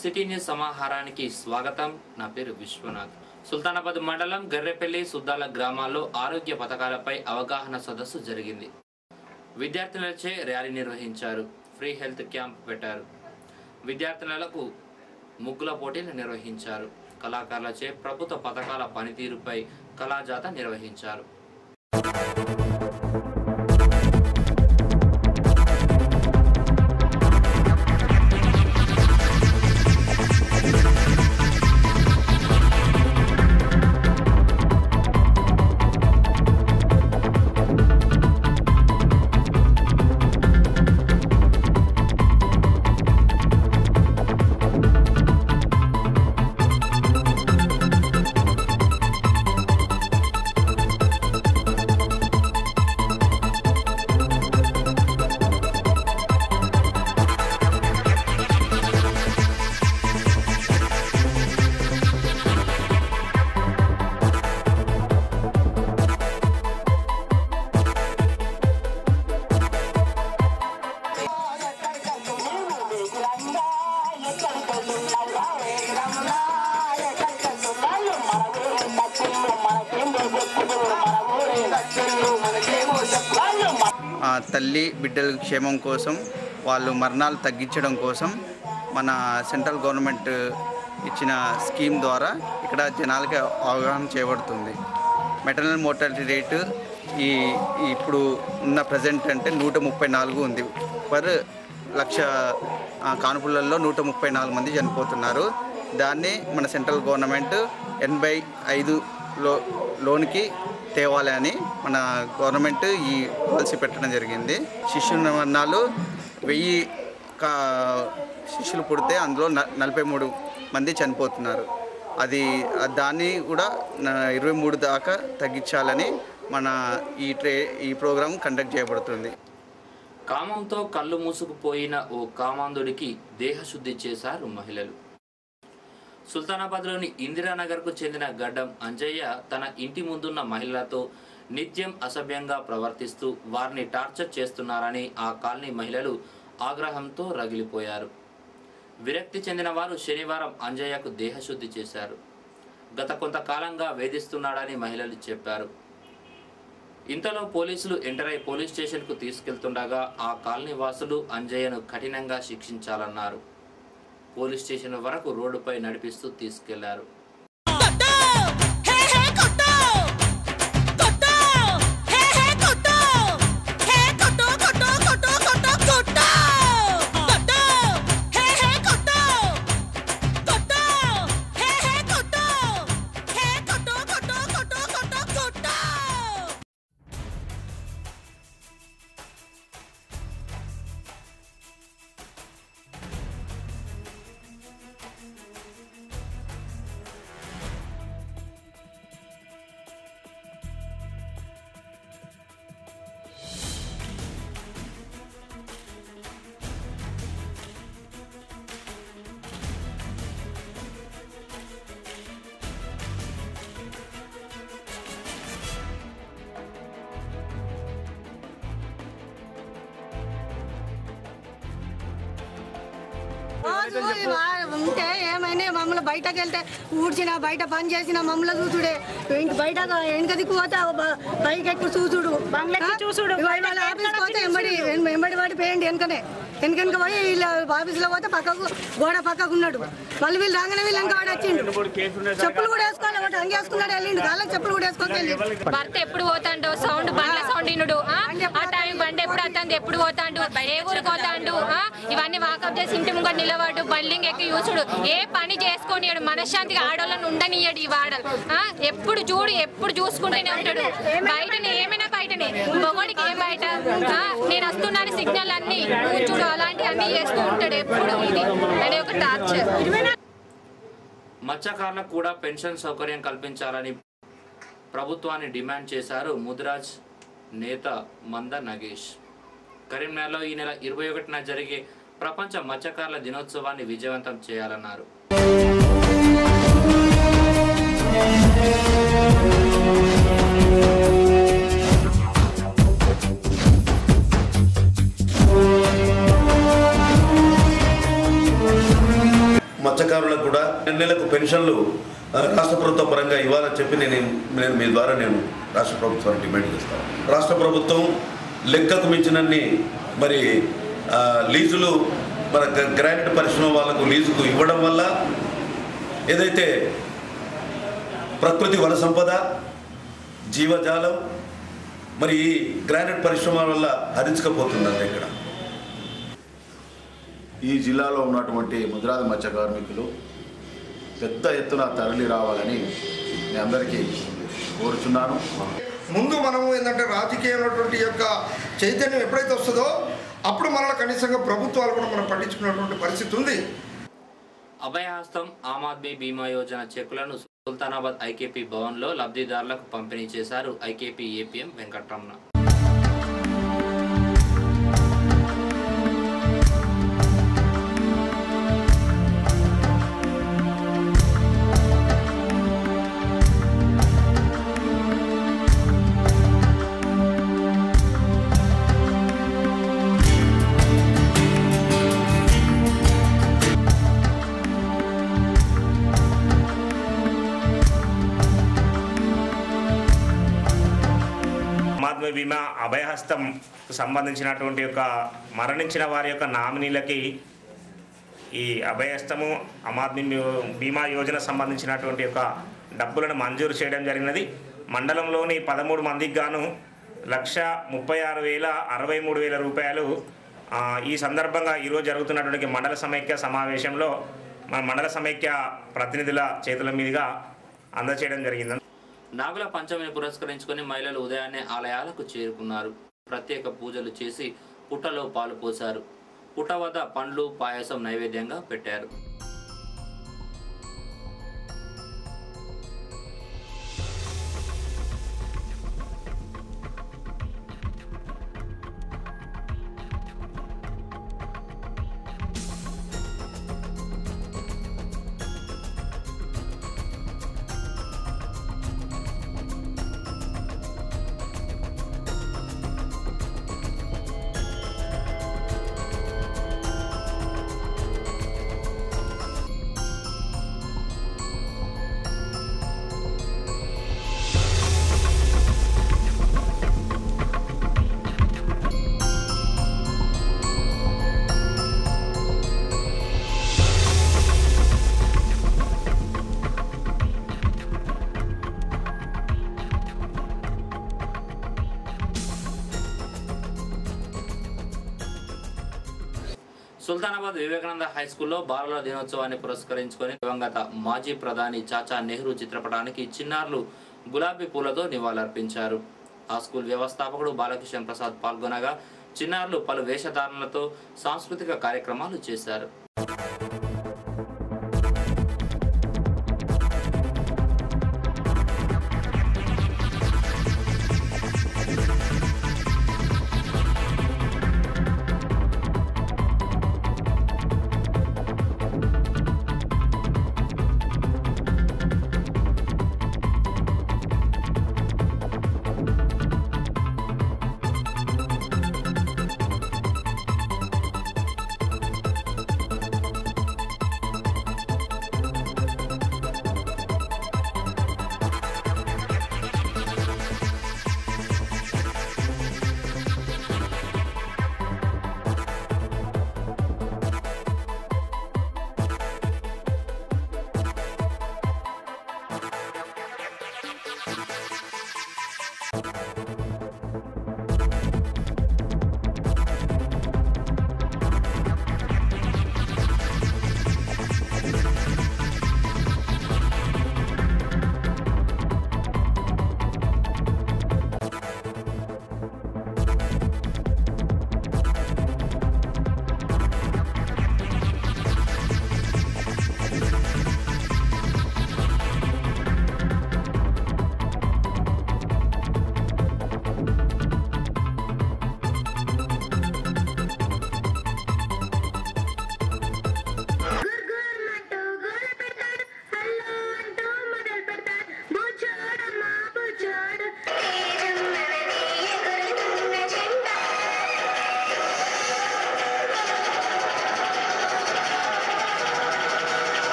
City news సమాహారానికి స్వాగతం. నా పేరు విశ్వనాథ్. సుల్తానాబాద్ మండలం గర్రెపల్లి సుద్దాల గ్రామాల్లో ఆరోగ్య పథకాలపై అవగాహన సదస్సు జరిగింది. విద్యార్థులచే ర్యాలీ నిర్వహించారు. ఫ్రీ హెల్త్ క్యాంప్ పెట్టారు. విద్యార్థులకు ముగ్గుల పోటీలు నిర్వహించారు. కళాకారులచే ప్రభుత్వ పథకాల పనితీరుపై కళాజాత నిర్వహించారు. తల్లి బిడ్డల క్షేమం కోసం, వాళ్ళు మరణాలు తగ్గించడం కోసం మన సెంట్రల్ గవర్నమెంట్ ఇచ్చిన స్కీమ్ ద్వారా ఇక్కడ జనాలకి అవగాహన చేయబడుతుంది. మెటర్నల్ మోర్టాలిటీ రేటు ఇప్పుడు ఉన్న ప్రజెంట్ అంటే 134 ఉంది. పర్ 1,00,000 కానుపులలో 134 మంది చనిపోతున్నారు. దాన్ని మన సెంట్రల్ గవర్నమెంట్ 85 లోనికి తేవాలి అని మన గవర్నమెంట్ ఈ పాలసీ పెట్టడం జరిగింది. శిశు మరణాలు 1000 శిశువులు పుడితే అందులో 43 మంది చనిపోతున్నారు. దాన్ని కూడా 23 దాకా తగ్గించాలని మన ఈ ప్రోగ్రాం కండక్ట్ చేయబడుతుంది. కామంతో కళ్ళు మూసుకుపోయిన ఓ కామాంధుడికి దేహశుద్ధి చేశారు మహిళలు. సుల్తానాబాద్లోని ఇందిరానగర్కు చెందిన గడ్డం అంజయ్య తన ఇంటి ముందున్న మహిళలతో నిత్యం అసభ్యంగా ప్రవర్తిస్తూ వారిని టార్చర్ చేస్తున్నారని ఆ కాలనీ మహిళలు ఆగ్రహంతో రగిలిపోయారు. విరక్తి చెందిన వారు శనివారం అంజయ్యకు దేహశుద్ధి చేశారు. గత కొంతకాలంగా వేధిస్తున్నాడని మహిళలు చెప్పారు. ఇంతలో పోలీసులు ఎంటర్ అయి పోలీస్ స్టేషన్కు తీసుకెళ్తుండగా ఆ కాలనీ వాసులు అంజయ్యను కఠినంగా శిక్షించాలన్నారు. పోలీస్ స్టేషన్ వరకు రోడ్డుపై నడిపిస్తూ తీసుకెళ్లారు. ఉంటే ఏమైనా మమ్మల్ని బయటకు వెళ్తే ఊడ్చినా బయట పని చేసినా మమ్మల్ని చూసుడే బయట వెనక దిక్కు పోతే పైకి ఎక్కువ చూసుడు ఆఫీస్ పోతే ఎంబడి వాడి పోయండి వెనక పోయి వీళ్ళ ఆఫీస్లో పోతే పక్కకు గోడ పక్కకు ఉన్నాడు. మళ్ళీ వీళ్ళు రాగానే వీళ్ళు వెనక వాడు వచ్చిండు. చెప్పులు కూడా వేసుకోవాలి, ఒకటి అంగి వేసుకున్నాడు వెళ్ళిండు. కాళ్ళకి చెప్పులు కూడా వేసుకోవాలి. భర్త ఎప్పుడు పోతాండో సౌండ్ బండ్ల సౌండ్ ఇనుడు. ఆ టైం బండి ఎప్పుడు వస్తాండు, ఎప్పుడు పోతాండు, ఏ ఊరికి పోతాండు, ఇవన్నీ వాకప్ చేసి ఇంటి ముంగట నిలబడు, బిల్డింగ్ ఎక్కి చూసుడు, ఏ పని చేసుకొనియాడు. మనశ్శాంతిగా ఆడోళ్ళని ఉండనియాడు. ఈ వాడలు ఎప్పుడు చూసుకుంటూనే ఉంటాడు. బయటనే ఏమైనా బయటనే మొగోడికి ఏం బయట నేను వస్తున్నాను సిగ్నల్ అన్ని చూడు అలాంటి అన్ని చేస్తూ ఉంటాడు ఎప్పుడు. ఇది అనే ఒక టార్చర్. మత్స్యకారులకు కూడా పెన్షన్ సౌకర్యం కల్పించాలని ప్రభుత్వాన్ని డిమాండ్ చేశారు ముదిరాజ్ నేత మంద నగేష్. కరీంనగర్లో ఈ నెల 21న జరిగే ప్రపంచ మత్స్యకారుల దినోత్సవాన్ని విజయవంతం చేయాలన్నారు. పెన్షన్లు రాష్ట్ర ప్రభుత్వ పరంగా ఇవ్వాలని చెప్పి నేను మీ ద్వారా రాష్ట్ర ప్రభుత్వాన్ని డిమాండ్ చేస్తాను. రాష్ట్ర ప్రభుత్వం లెక్కకు మించినన్ని మరి లీజులు మన గ్రానైట్ పరిశ్రమ వాళ్ళకు లీజుకు ఇవ్వడం వల్ల ఏదైతే ప్రకృతి వన సంపద జీవజాలం మరి ఈ గ్రానైట్ పరిశ్రమ వల్ల హరించకపోతుందండి. ఇక్కడ ఈ జిల్లాలో ఉన్నటువంటి ముద్రాది మత్స్య కార్మికులు పెద్ద ఎత్తున తరలి రావాలని నేను అందరికీ కోరుచున్నాను. ముందు మనము ఏంటంటే రాజకీయమైనటువంటి యొక్క చైతన్యం ఎప్పుడైతే వస్తుందో అప్పుడు మనలో కనీసంగా ప్రభుత్వాలు కూడా మనం పట్టించుకున్నటువంటి పరిస్థితి ఉంది. అభయహస్తం ఆమ్ ఆద్మీ బీమా యోజన చెక్కులను సుల్తానాబాద్ ఐకేపీ భవన్లో లబ్ధిదారులకు పంపిణీ చేశారు ఐకేపీ ఏపీఎం వెంకటరమణ. బీమా అభయహస్తం సంబంధించినటువంటి యొక్క మరణించిన వారి యొక్క నామినీలకి ఈ అభయహస్తము ఆమ్ ఆద్మీ బీమా యోజన సంబంధించినటువంటి యొక్క డబ్బులను మంజూరు చేయడం జరిగినది. మండలంలోని 13 మందికి గాను 1,36,063 రూపాయలు ఈ సందర్భంగా ఈరోజు జరుగుతున్నటువంటి మండల సమైక్య సమావేశంలో మన మండల సమైక్య ప్రతినిధుల చేతుల మీదుగా అందజేయడం జరిగింది. నాగుల పంచమిని పురస్కరించుకొని మహిళలు ఉదయాన్నే ఆలయాలకు చేరుకున్నారు. ప్రత్యేక పూజలు చేసి పుట్టలో పాలు పోశారు. పుట్ట వద్ద పండ్లు పాయసం నైవేద్యంగా పెట్టారు. సుల్తానాబాద్ వివేకానంద హై స్కూల్లో బాలల దినోత్సవాన్ని పురస్కరించుకొని దివంగత మాజీ ప్రధాని చాచా నెహ్రూ చిత్రపటానికి చిన్నారులు గులాబీ పూలతో నివాళులర్పించారు. ఆ స్కూల్ వ్యవస్థాపకుడు బాలకిషన్ ప్రసాద్ పాల్గొనగా చిన్నారులు పలు వేషధారణలతో సాంస్కృతిక కార్యక్రమాలు చేశారు.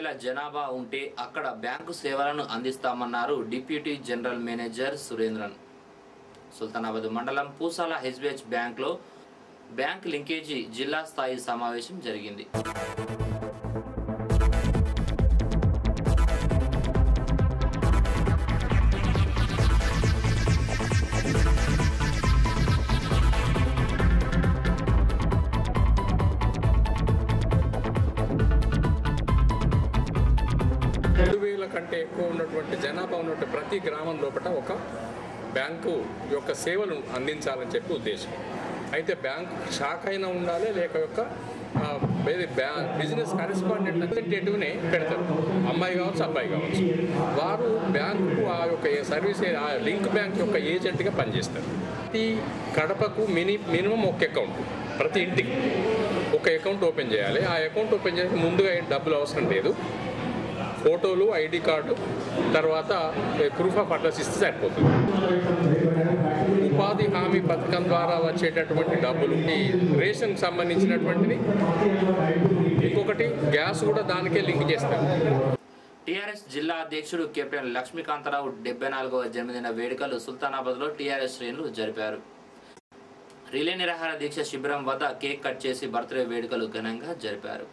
వేల జనాభా ఉంటే అక్కడ బ్యాంకు సేవలను అందిస్తామన్నారు deputy general manager Surendran. Sultanabad మండలం పూసాల హెచ్బిహెచ్ బ్యాంక్లో బ్యాంక్ లింకేజీ జిల్లా స్థాయి సమావేశం జరిగింది. కంటే ఎక్కువ ఉన్నటువంటి జనాభా ఉన్నటువంటి ప్రతి గ్రామం లోపల ఒక బ్యాంకు యొక్క సేవలు అందించాలని చెప్పి ఉద్దేశం. అయితే బ్యాంకు శాఖ అయినా ఉండాలి, లేక యొక్క బిజినెస్ కరెస్పాండెంట్ రిప్రజెంటేటివ్నే పెడతారు, అమ్మాయి కావచ్చు అబ్బాయి కావచ్చు. వారు బ్యాంకు ఆ యొక్క సర్వీస్ ఆ లింక్ బ్యాంక్ యొక్క ఏజెంట్గా పనిచేస్తారు. ప్రతి కడపకు మినిమం ఒక అకౌంట్, ప్రతి ఇంటికి ఒక అకౌంట్ ఓపెన్ చేయాలి. ఆ అకౌంట్ ఓపెన్ చేసి ముందుగా డబ్బులు అవసరం లేదు, ఫోటోలు, ఐడి కార్డు, తర్వాత ప్రూఫ్ ఆఫ్ అడ్రస్ ఇస్తే సరిపోతుంది. ఉపాధి హామీ పథకం ద్వారా వచ్చేటటువంటి డబ్బులు ఈ రేషన్కి సంబంధించినటువంటిది, ఇంకొకటి గ్యాస్ కూడా దానికే లింక్ చేస్తారు. టీఆర్ఎస్ జిల్లా అధ్యక్షుడు కెప్టెన్ లక్ష్మీకాంతరావు 74వ జన్మదిన వేడుకలు సుల్తానాబాద్లో టీఆర్ఎస్ శ్రేణులు జరిపారు. రిలే నిరాహార దీక్ష శిబిరం వద్ద కేక్ కట్ చేసి బర్త్డే వేడుకలు ఘనంగా జరిపారు.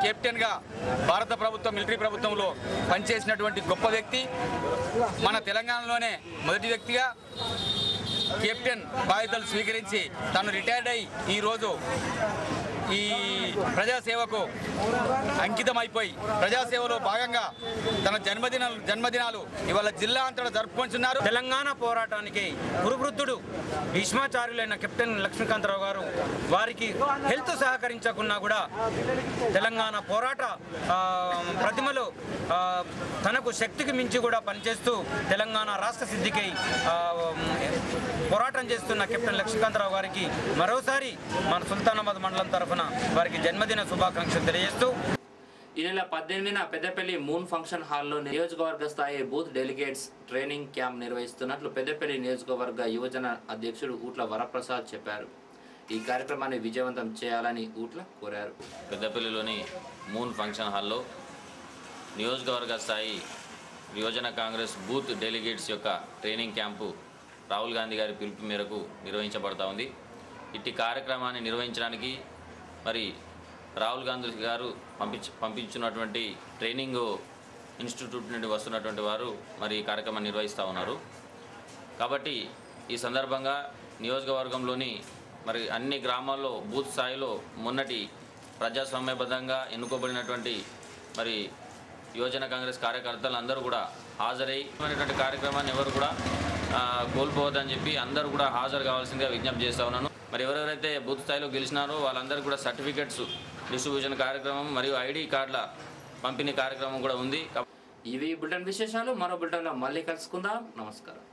కెప్టెన్గా భారత ప్రభుత్వం మిలిటరీ ప్రభుత్వంలో పనిచేసినటువంటి గొప్ప వ్యక్తి, మన తెలంగాణలోనే మొదటి వ్యక్తిగా కెప్టెన్ బాధ్యతలు స్వీకరించి తను రిటైర్డ్ అయి ఈరోజు ఈ ప్రజాసేవకు అంకితమైపోయి ప్రజాసేవలో భాగంగా తన జన్మదినాలు ఇవాళ జిల్లా అంతటా జరుపుకుంటున్నారు. తెలంగాణ పోరాటానికి గురువృద్ధుడు భీష్మాచార్యులైన కెప్టెన్ లక్ష్మీకాంతరావు గారు, వారికి హెల్త్ సహకరించకున్నా కూడా తెలంగాణ పోరాట ప్రతిమలో తనకు శక్తికి మించి కూడా పనిచేస్తూ తెలంగాణ రాష్ట్ర సిద్ధికై పోరాటం చేస్తున్న కెప్టెన్ లక్ష్మీకాంతరావు గారికి మరోసారి మన సుల్తానాబాద్ మండలం తరఫున వారికి జన్మదిన శుభాకాంక్షలు తెలియజేస్తూ ఈ నెల 18న పెద్దపల్లి మూన్ ఫంక్షన్ హాల్లో నియోజకవర్గ స్థాయి బూత్ డెలిగేట్స్ ట్రైనింగ్ క్యాంప్ నిర్వహిస్తున్నట్లు పెద్దపల్లి నియోజకవర్గ యువజన అధ్యక్షుడు ఊట్ల వరప్రసాద్ చెప్పారు. ఈ కార్యక్రమాన్ని విజయవంతం చేయాలని ఊట్ల కోరారు. పెద్దపల్లిలోని మూన్ ఫంక్షన్ హాల్లో నియోజకవర్గ స్థాయి యువజన కాంగ్రెస్ బూత్ డెలిగేట్స్ యొక్క ట్రైనింగ్ క్యాంపు రాహుల్ గాంధీ గారి పిలుపు మేరకు నిర్వహించబడతా ఉంది. ఇట్టి కార్యక్రమాన్ని నిర్వహించడానికి మరి రాహుల్ గాంధీ గారు పంపించినటువంటి ట్రైనింగ్ ఇన్స్టిట్యూట్ నుండి వస్తున్నటువంటి వారు మరి ఈ కార్యక్రమాన్ని నిర్వహిస్తూ ఉన్నారు. కాబట్టి ఈ సందర్భంగా నియోజకవర్గంలోని మరి అన్ని గ్రామాల్లో బూత్ స్థాయిలో మొన్నటి ప్రజాస్వామ్యబద్ధంగా ఎన్నుకోబడినటువంటి మరి యువజన కాంగ్రెస్ కార్యకర్తలు అందరూ కూడా హాజరై కార్యక్రమాన్ని ఎవరు కూడా కోల్పోవద్దని చెప్పి అందరూ కూడా హాజరు కావాల్సిందిగా విజ్ఞప్తి చేస్తూ ఉన్నాను. మరి ఎవరెవరైతే బూత్ స్థాయిలో గెలిచినారో వాళ్ళందరూ కూడా సర్టిఫికెట్స్ డిస్ట్రిబ్యూషన్ కార్యక్రమం మరియు ఐడి కార్డుల పంపిణీ కార్యక్రమం కూడా ఉంది. ఇవి బులెటిన్ విశేషాలు. మరో బులెటిన్లో మళ్ళీ కలుసుకుందాం. నమస్కారం.